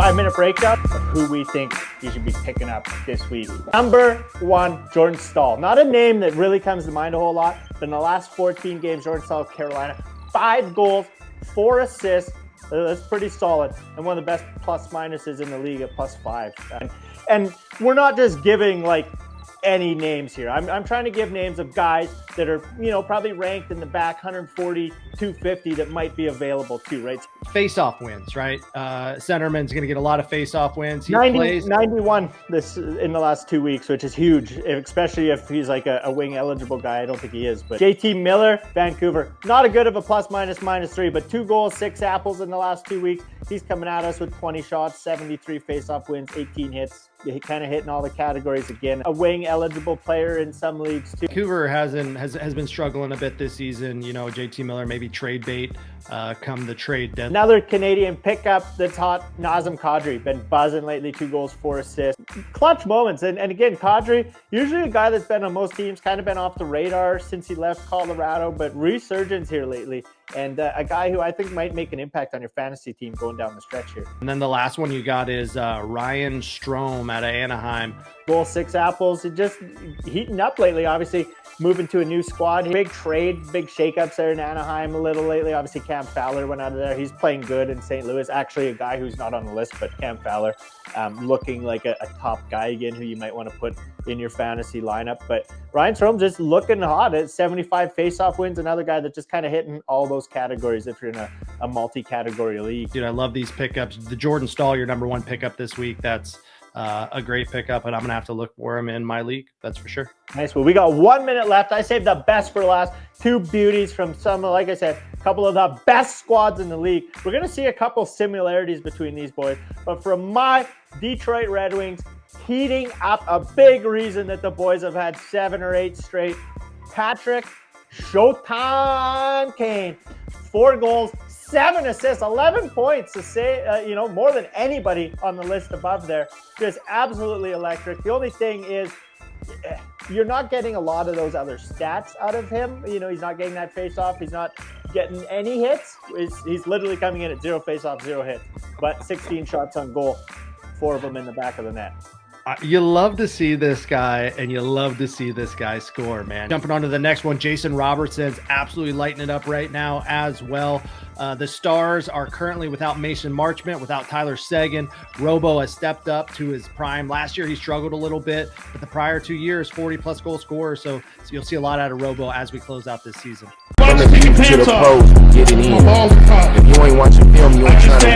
5-minute breakdown of who we think you should be picking up this week. Number 1, Jordan Staal. Not a name that really comes to mind a whole lot, but in the last 14 games, Jordan Staal of Carolina, 5 goals, 4 assists. That's pretty solid, and one of the best plus minuses in the league at +5. And we're not just giving like any names here. I'm trying to give names of guys that are, probably ranked in the back 140, 250 that might be available too, right? Face-off wins, right? Centerman's going to get a lot of face-off wins. He 91 in the last 2 weeks, which is huge, especially if he's like a wing eligible guy. I don't think he is, but JT Miller, Vancouver, not a good of a ±3, but 2 goals, 6 apples in the last 2 weeks. He's coming at us with 20 shots, 73 face-off wins, 18 hits. He kind of hitting all the categories again. A wing eligible player in some leagues too. Vancouver has been struggling a bit this season. JT Miller maybe trade bait come the trade deadline. Another Canadian pickup that's hot, Nazem Kadri. Been buzzing lately, 2 goals, 4 assists. Clutch moments. And again, Kadri, usually a guy that's been on most teams, kind of been off the radar since he left Colorado, but resurgence here lately. And a guy who I think might make an impact on your fantasy team going down the stretch here. And then the last one you got is Ryan Strome out of Anaheim. Goal, 6 apples. He just heating up lately, obviously moving to a new squad. Big trade, big shakeups there in Anaheim a little lately. Obviously, Cam Fowler went out of there. He's playing good in St. Louis. Actually, a guy who's not on the list, but Cam Fowler looking like a top guy again who you might want to put in your fantasy lineup. But Ryan Strome just looking hot at 75 faceoff wins. Another guy that just kind of hitting all those categories if you're in a multi-category league. Dude, I love these pickups. The Jordan Staal, your number 1 pickup this week. That's a great pickup, and I'm going to have to look for him in my league. That's for sure. Nice. Well, we got 1 minute left. I saved the best for last. 2 beauties from some, like I said, a couple of the best squads in the league. We're going to see a couple similarities between these boys. But from my Detroit Red Wings, heating up, a big reason that the boys have had 7 or 8 straight. Patrick Showtime Kane, 4 goals, 7 assists, 11 points to say, more than anybody on the list above there. Just absolutely electric. The only thing is you're not getting a lot of those other stats out of him. He's not getting that face-off. He's not getting any hits. He's literally coming in at 0 face-off, 0 hits, but 16 shots on goal, 4 of them in the back of the net. You love to see this guy, and you love to see this guy score, man. Jumping on to the next one, Jason Robertson's absolutely lighting it up right now as well. The Stars are currently without Mason Marchment, without Tyler Seguin. Robo has stepped up to his prime. Last year, he struggled a little bit, but the prior 2 years, 40-plus goal scorer. So you'll see a lot out of Robo as we close out this season. From the deep to the post, get it in. If you ain't watching film, you ain't trying to